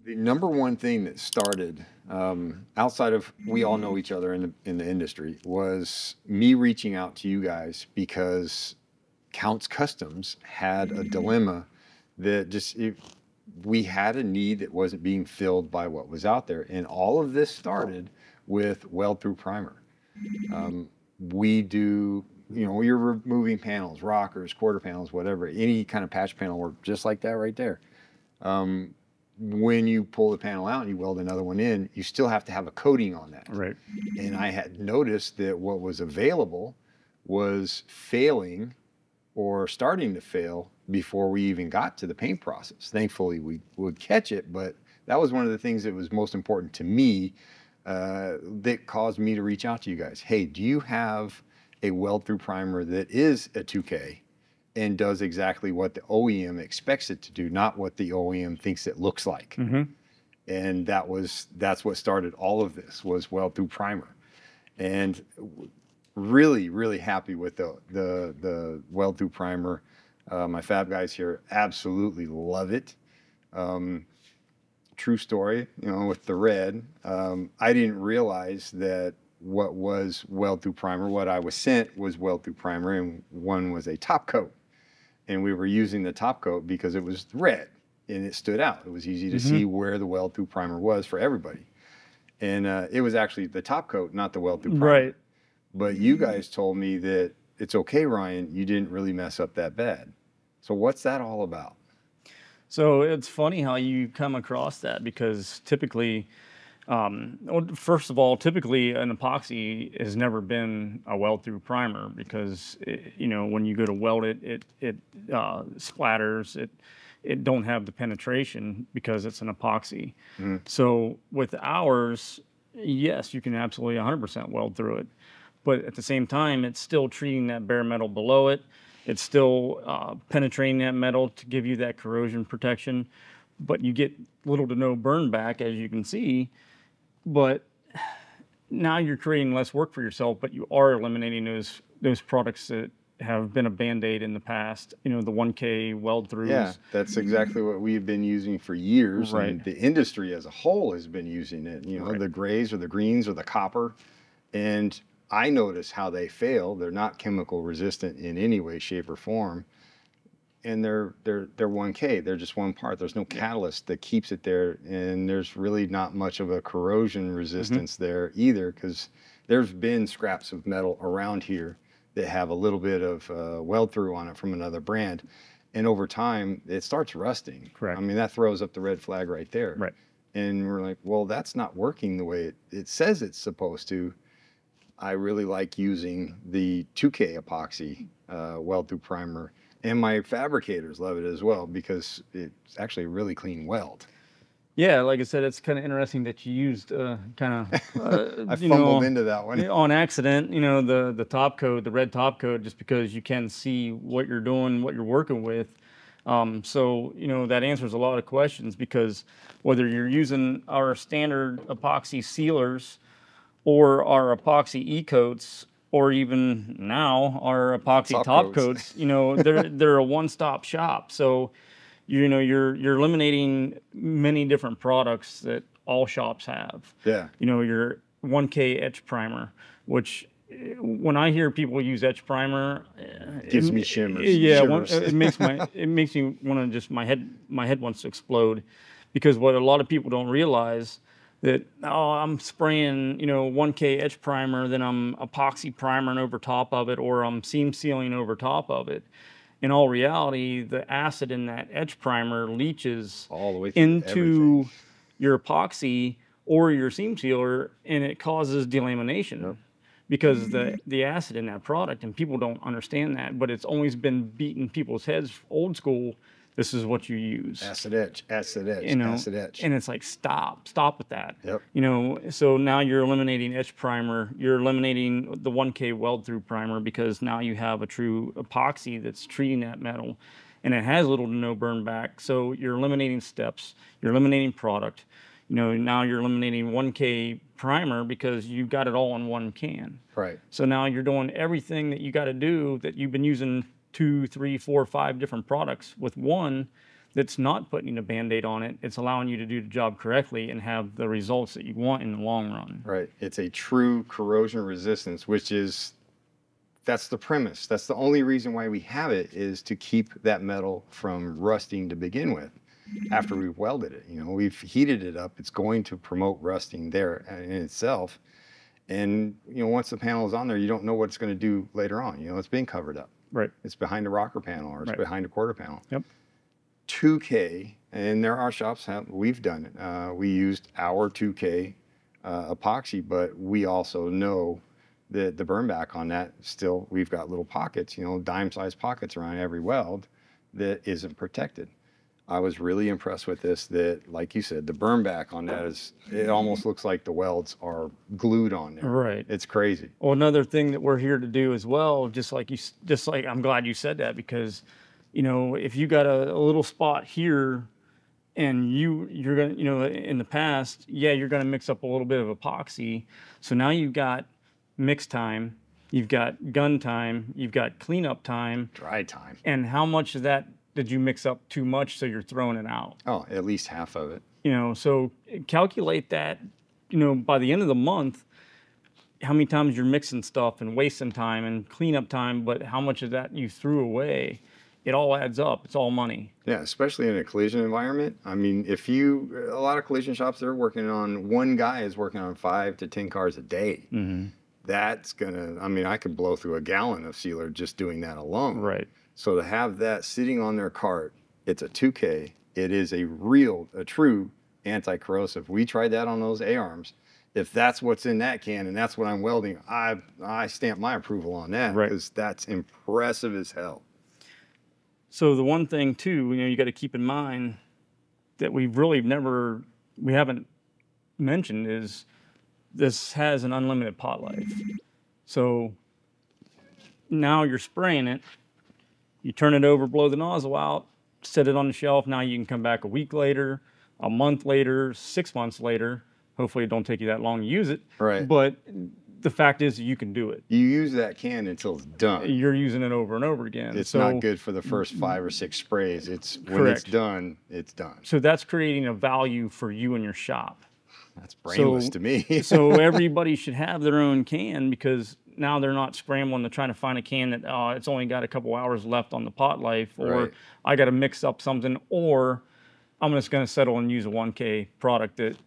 The number one thing that started, outside of we all know each other in the industry, was me reaching out to you guys because Counts Customs had a dilemma that we had a need that wasn't being filled by what was out there. And all of this started with weld-through primer. We do, you're removing panels, rockers, quarter panels, whatever, any kind of patch panel work, just like that right there. When you pull the panel out and you weld another one in, you still have to have a coating on that. Right. And I had noticed that what was available was failing or starting to fail before we even got to the paint process. Thankfully, we would catch it, but that was one of the things that was most important to me that caused me to reach out to you guys. Hey, do you have a weld-through primer that is a 2K and does exactly what the OEM expects it to do, not what the OEM thinks it looks like? Mm-hmm. And that's what started all of this, was weld-through primer. And really, really happy with the weld-through primer. My fab guys here absolutely love it. True story, with the red. I didn't realize that what was weld-through primer, what I was sent was weld-through primer, and one was a top coat. And we were using the top coat because it was red and it stood out. It was easy to see where the weld-through primer was for everybody. And it was actually the top coat, not the weld-through primer. Right. But you guys told me that it's okay, Ryan, you didn't really mess up that bad. So what's that all about? So it's funny how you come across that, because typically, first of all, typically an epoxy has never been a weld-through primer, because when you go to weld it, it splatters. It don't have the penetration because it's an epoxy. So with ours, yes, you can absolutely 100% weld through it, but at the same time, it's still treating that bare metal below it. It's still penetrating that metal to give you that corrosion protection, but you get little to no burn back, as you can see. But now you're creating less work for yourself, but you are eliminating those products that have been a Band-Aid in the past, the 1K weld throughs. Yeah, that's exactly what we've been using for years. Right. And the industry as a whole has been using it, Right. the grays or the greens or the copper. And I notice how they fail. They're not chemical resistant in any way, shape, or form. And they're 1K. They're just one part. There's no catalyst that keeps it there, and there's really not much of a corrosion resistance there either, because there's been scraps of metal around here that have a little bit of weld through on it from another brand, and over time it starts rusting. Correct. I mean, that throws up the red flag right there. Right. And we're like, well, that's not working the way it says it's supposed to. I really like using the 2K epoxy weld through primer. And my fabricators love it as well, because it's actually a really clean weld. Yeah, like I said, it's kind of interesting that you used I fumbled into that one on accident. The top coat, the red top coat, just because you can see what you're doing, what you're working with. So that answers a lot of questions, because whether you're using our standard epoxy sealers or our epoxy e-coats, or even now our epoxy top coats, they're a one-stop shop. So, you're eliminating many different products that all shops have. Yeah. Your 1K etch primer, which when I hear people use etch primer, gives me shimmers. Yeah, shivers. it makes me want to just my head wants to explode, because what a lot of people don't realize, that, I'm spraying, 1K etch primer, then I'm epoxy primering over top of it, or I'm seam sealing over top of it. In all reality, the acid in that etch primer leaches all the way into everything. Your epoxy or your seam sealer, and it causes delamination. Yep. Because the acid in that product, and people don't understand that, but it's always been beating people's heads old school. This is what you use. Acid etch, acid etch. And it's like, stop with that. Yep. So now you're eliminating etch primer, you're eliminating the 1K weld through primer, because now you have a true epoxy that's treating that metal, and it has little to no burn back. So you're eliminating steps, you're eliminating product. Now you're eliminating 1K primer because you got it all in one can. Right. So now you're doing everything that you got to do that you've been using 2, 3, 4, 5 different products with one. that's not putting a Band-Aid on it. It's allowing you to do the job correctly and have the results that you want in the long run. Right. It's a true corrosion resistance, that's the premise. That's the only reason why we have it, is to keep that metal from rusting to begin with. After we've welded it, we've heated it up. It's going to promote rusting there in itself. And, once the panel is on there, you don't know what it's going to do later on. It's being covered up. Right. It's behind a rocker panel, or it's Right. behind a quarter panel. Yep. 2K, and there are shops we've done it. We used our 2K epoxy, but we also know that the burn back on that, still, we've got little pockets, dime-sized pockets around every weld that isn't protected. I was really impressed with this, that, like you said, the burn back on that it almost looks like the welds are glued on there. Right. It's crazy. Well, another thing that we're here to do as well, just like I'm glad you said that, because, if you got a little spot here and you're going to, in the past, you're going to mix up a little bit of epoxy. So now you've got mix time, you've got gun time, you've got cleanup time. Dry time. And how much of that did you mix up too much so you're throwing it out? Oh, at least half of it. So calculate that, by the end of the month, how many times you're mixing stuff and wasting time and cleanup time, but how much of that you threw away. It all adds up. It's all money. Yeah, especially in a collision environment. I mean, a lot of collision shops, they're working on, one guy is working on 5 to 10 cars a day. Mm-hmm. That's I could blow through a gallon of sealer just doing that alone. Right. So to have that sitting on their cart, it's a 2K. It is a true anti-corrosive. We tried that on those A-arms. If that's what's in that can and that's what I'm welding, I stamp my approval on that, because that's impressive as hell. So the one thing too, you got to keep in mind that we haven't mentioned is this has an unlimited pot life. So now you're spraying it, you turn it over, blow the nozzle out, set it on the shelf. Now you can come back a week later, a month later, 6 months later. Hopefully it don't take you that long to use it. Right. But the fact is you can do it. You use that can until it's done. You're using it over and over again. It's not good for the first 5 or 6 sprays. When it's done, it's done. So that's creating a value for you and your shop. That's brainless to me. So everybody should have their own can, because now they're not scrambling to try to find a can that it's only got a couple hours left on the pot life, or I got to mix up something, or I'm just going to settle and use a 1K product that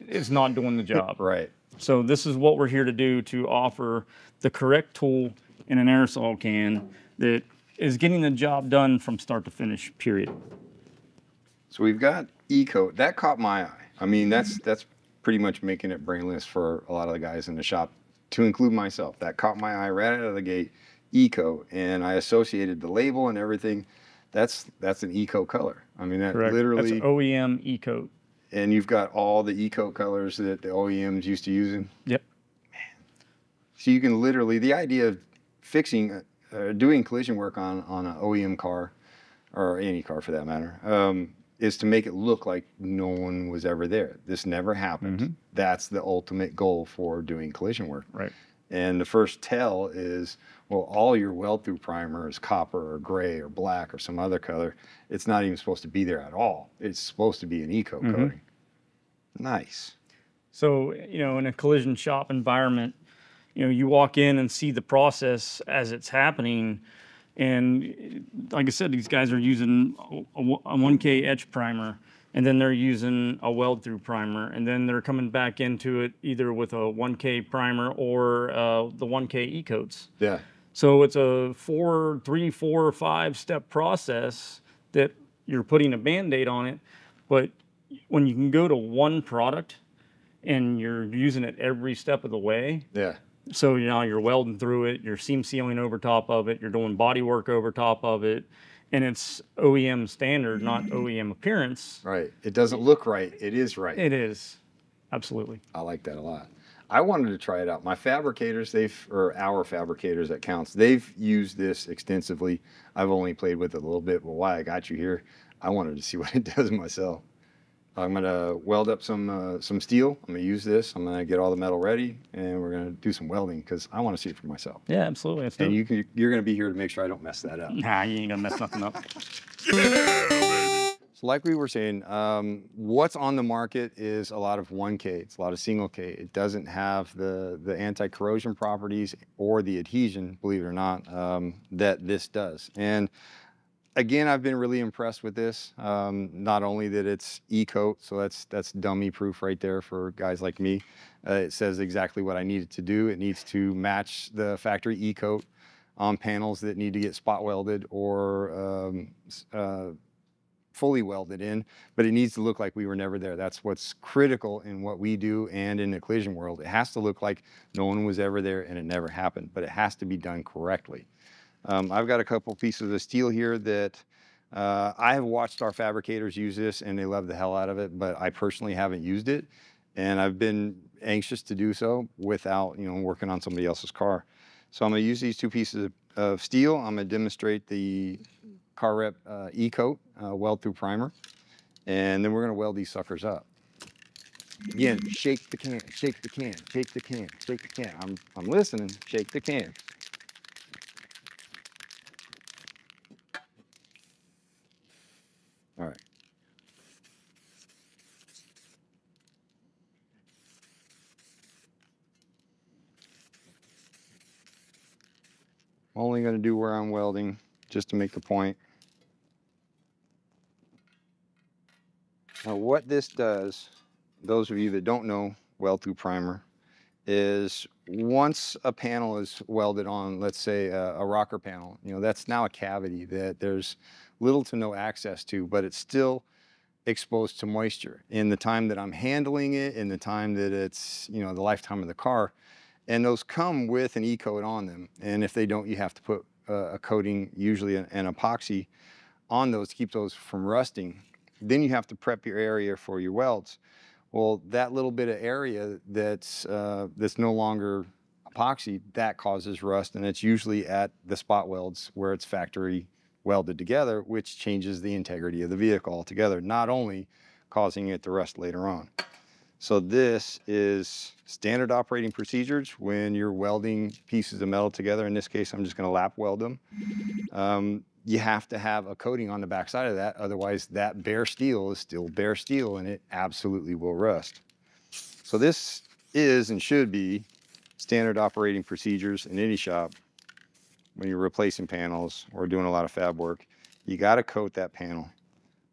is not doing the job. Right. So this is what we're here to do, to offer the correct tool in an aerosol can that is getting the job done from start to finish, period. So we've got E-coat. That caught my eye. I mean, that's pretty much making it brainless for a lot of the guys in the shop, to include myself. That caught my eye right out of the gate, E-coat. And I associated the label and everything. That's an E-coat color. I mean, that Correct. literally... That's OEM E-coat. And you've got all the E-coat colors that the OEMs used to using. Yep. Man. So you can literally, the idea of fixing, doing collision work on an OEM car, or any car for that matter, is to make it look like no one was ever there. This never happened. Mm-hmm. That's the ultimate goal for doing collision work. Right. And the first tell is, well, all your weld-through primer is copper or gray or black or some other color. It's not even supposed to be there at all. It's supposed to be an E-coat coating. Nice. So, in a collision shop environment, you walk in and see the process as it's happening. And like I said, these guys are using a 1K etch primer, and then they're using a weld-through primer, and then they're coming back into it either with a 1K primer or the 1K E-coats. Yeah. So it's a 3, 4, 5 step process that you're putting a Band-Aid on it. But when you can go to one product and you're using it every step of the way. Yeah. So you're welding through it, you're seam sealing over top of it, you're doing body work over top of it, and it's OEM standard, not OEM appearance. Right. It doesn't look right. It is right. It is. Absolutely. I like that a lot. I wanted to try it out. My fabricators, our fabricators at Counts, they've used this extensively. I've only played with it a little bit, but why I got you here, I wanted to see what it does myself. I'm gonna weld up some steel. I'm gonna use this. I'm gonna get all the metal ready, and we're gonna do some welding because I want to see it for myself. Yeah, absolutely. Let's do And it. you're gonna be here to make sure I don't mess that up. Nah, you ain't gonna mess nothing up. So like we were saying, what's on the market is a lot of 1K. It's a lot of single K. It doesn't have the anti-corrosion properties or the adhesion, believe it or not, that this does. And again, I've been really impressed with this. Not only that it's E-coat, so that's dummy proof right there for guys like me. It says exactly what I need it to do. It needs to match the factory E-coat on panels that need to get spot welded or fully welded in, but it needs to look like we were never there. That's what's critical in what we do and in the collision world. It has to look like no one was ever there and it never happened, but it has to be done correctly. I've got a couple pieces of steel here that I have watched our fabricators use this and they love the hell out of it, but I personally haven't used it. And I've been anxious to do so without, working on somebody else's car. So I'm gonna use these two pieces of steel. I'm gonna demonstrate the CarRep E-coat weld through primer. And then we're gonna weld these suckers up. Again, shake the can, shake the can, shake the can, shake the can. I'm listening, shake the can. All right. I'm only going to do where I'm welding just to make the point. Now what this does, those of you that don't know weld through primer, is once a panel is welded on, let's say a rocker panel, that's now a cavity that there's little to no access to, but it's still exposed to moisture in the time that I'm handling it, in the time that it's, the lifetime of the car. And those come with an E-coat on them. And if they don't, you have to put a coating, usually an epoxy, on those to keep those from rusting. Then you have to prep your area for your welds. Well, that little bit of area that's no longer epoxy, that causes rust, and it's usually at the spot welds where it's factory welded together, which changes the integrity of the vehicle altogether, not only causing it to rust later on. So this is standard operating procedures when you're welding pieces of metal together. In this case, I'm just going to lap weld them. You have to have a coating on the backside of that. Otherwise, that bare steel is still bare steel and it absolutely will rust. So this is and should be standard operating procedures in any shop when you're replacing panels or doing a lot of fab work. You got to coat that panel.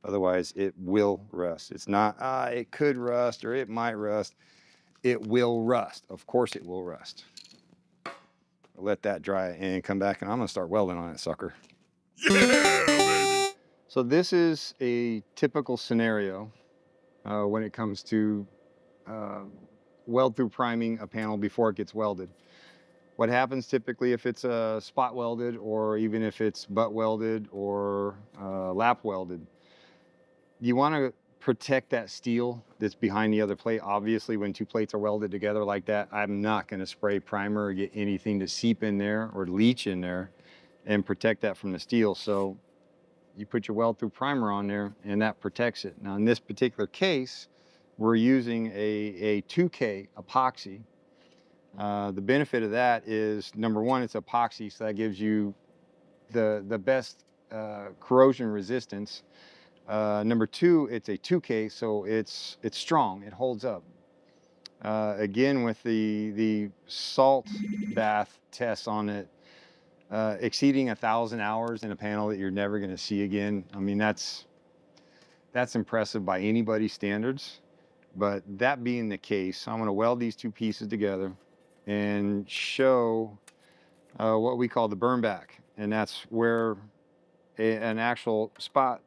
Otherwise, it will rust. It's not, it could rust or it might rust. It will rust. Of course it will rust. I'll let that dry and come back and I'm going to start welding on it, sucker. Yeah, so this is a typical scenario when it comes to weld through priming a panel before it gets welded. What happens typically if it's spot welded or even if it's butt welded or lap welded, you want to protect that steel that's behind the other plate. Obviously, when two plates are welded together like that, I'm not going to spray primer or get anything to seep in there or leach in there and protect that from the steel. So you put your weld through primer on there and that protects it. Now in this particular case, we're using a 2K epoxy. The benefit of that is, number one, it's epoxy, so that gives you the best corrosion resistance. Number two, it's a 2K, so it's strong, it holds up. Again, with the salt bath tests on it, exceeding 1,000 hours in a panel that you're never going to see again. I mean, that's impressive by anybody's standards. But that being the case, I'm going to weld these two pieces together and show what we call the burn back. And that's where an actual spot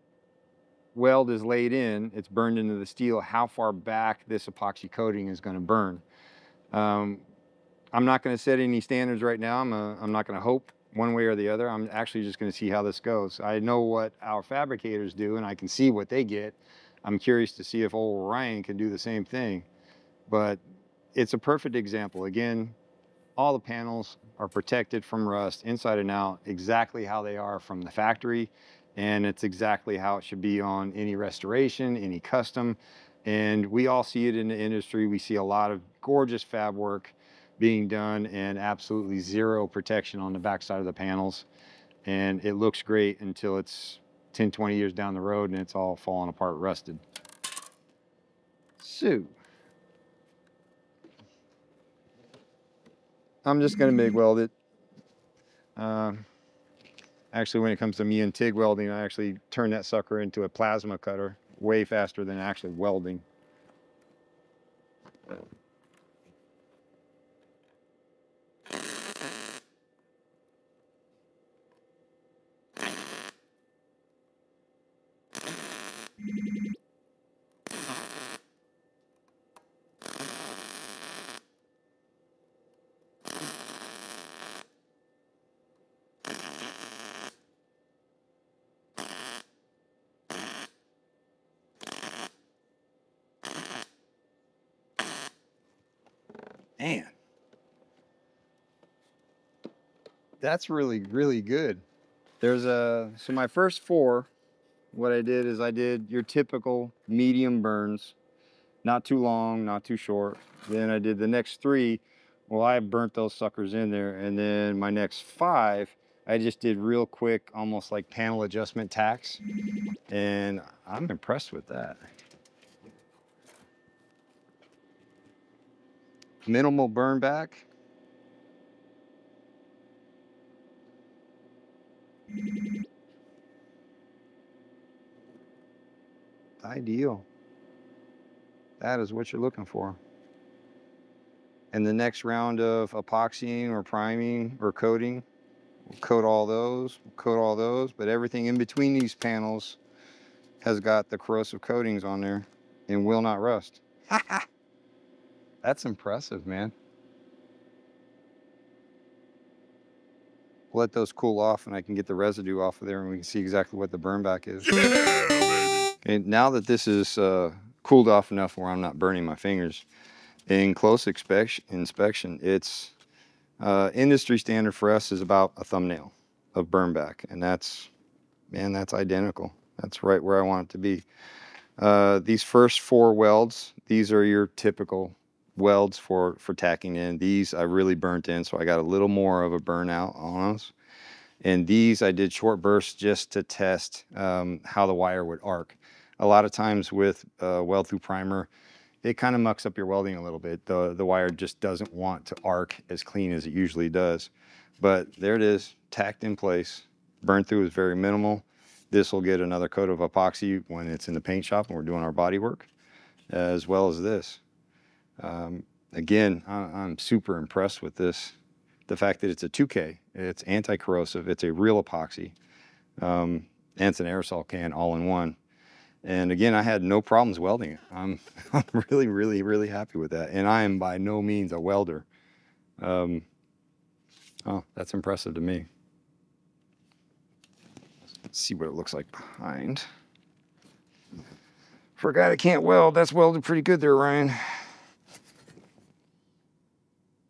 weld is laid in, it's burned into the steel, how far back this epoxy coating is going to burn. I'm not going to set any standards right now. I'm not going to hope one way or the other. I'm actually just going to see how this goes. I know what our fabricators do and I can see what they get. I'm curious to see if old Ryan can do the same thing. But it's a perfect example. Again, all the panels are protected from rust inside and out, exactly how they are from the factory. And it's exactly how it should be on any restoration, any custom. And we all see it in the industry. We see a lot of gorgeous fab work being done and absolutely zero protection on the backside of the panels. And it looks great until it's 10, 20 years down the road and it's all falling apart, rusted. So I'm just gonna MIG weld it. Actually, when it comes to me and TIG welding, I actually turn that sucker into a plasma cutter way faster than actually welding. Man, that's really, really good. There's so my first 4, what I did is I did your typical medium burns, not too long, not too short. Then I did the next 3. Well, I burnt those suckers in there. And then my next 5, I just did real quick, almost like panel adjustment tacks. And I'm impressed with that. Minimal burn back. Ideal. That is what you're looking for. And the next round of epoxying or priming or coating, we'll coat all those, but everything in between these panels has got the corrosive coatings on there and will not rust. That's impressive, man. Let those cool off and I can get the residue off of there and we can see exactly what the burn back is. Okay, now that this is cooled off enough where I'm not burning my fingers, in close inspection, it's industry standard for us is about a thumbnail of burn back. And that's, man, that's identical. That's right where I want it to be. These first 4 welds, these are your typical welds for tacking in. These I really burnt in, so I got a little more of a burnout on those. And these I did short bursts just to test how the wire would arc. A lot of times with weld through primer, it kind of mucks up your welding a little bit. The wire just doesn't want to arc as clean as it usually does. But there it is, tacked in place. Burn through is very minimal. This will get another coat of epoxy when it's in the paint shop and we're doing our body work, as well as this. Again, I'm super impressed with this. The fact that it's a 2K, it's anti-corrosive, it's a real epoxy, and it's an aerosol can all in one. And again, I had no problems welding it. I'm really, really, really happy with that. And I am by no means a welder. Oh, that's impressive to me. Let's see what it looks like behind. For a guy that can't weld, that's welded pretty good there, Ryan.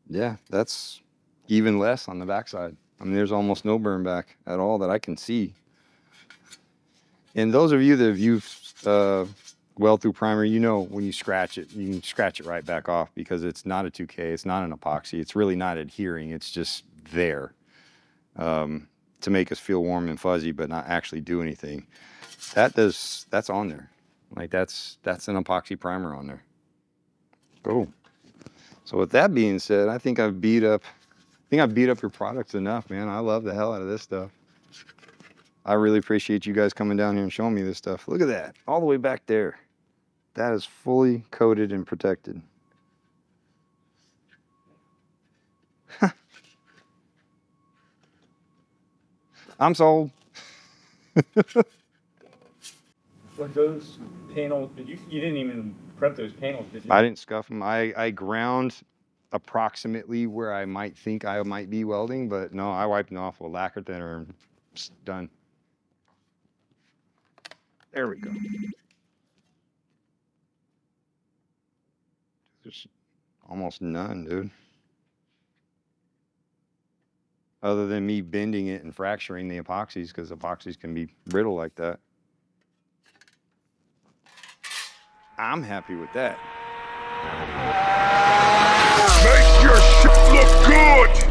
Yeah, that's even less on the backside. I mean, there's almost no burn back at all that I can see. And those of you that have used weld through primer, you know when you scratch it, you can scratch it right back off because it's not a 2K, it's not an epoxy, it's really not adhering, it's just there to make us feel warm and fuzzy but not actually do anything. That's on there. Like that's an epoxy primer on there. Cool. So with that being said, I think I've beat up your products enough, man. I love the hell out of this stuff. I really appreciate you guys coming down here and showing me this stuff. Look at that, all the way back there. That is fully coated and protected. I'm sold. Like those panels, you didn't even prep those panels, did you? I didn't scuff them. I ground approximately where I might think I might be welding, but no, I wiped them off with lacquer thinner and it's done. There we go. There's almost none, dude. Other than me bending it and fracturing the epoxies, because epoxies can be brittle like that. I'm happy with that. Make your shit look good!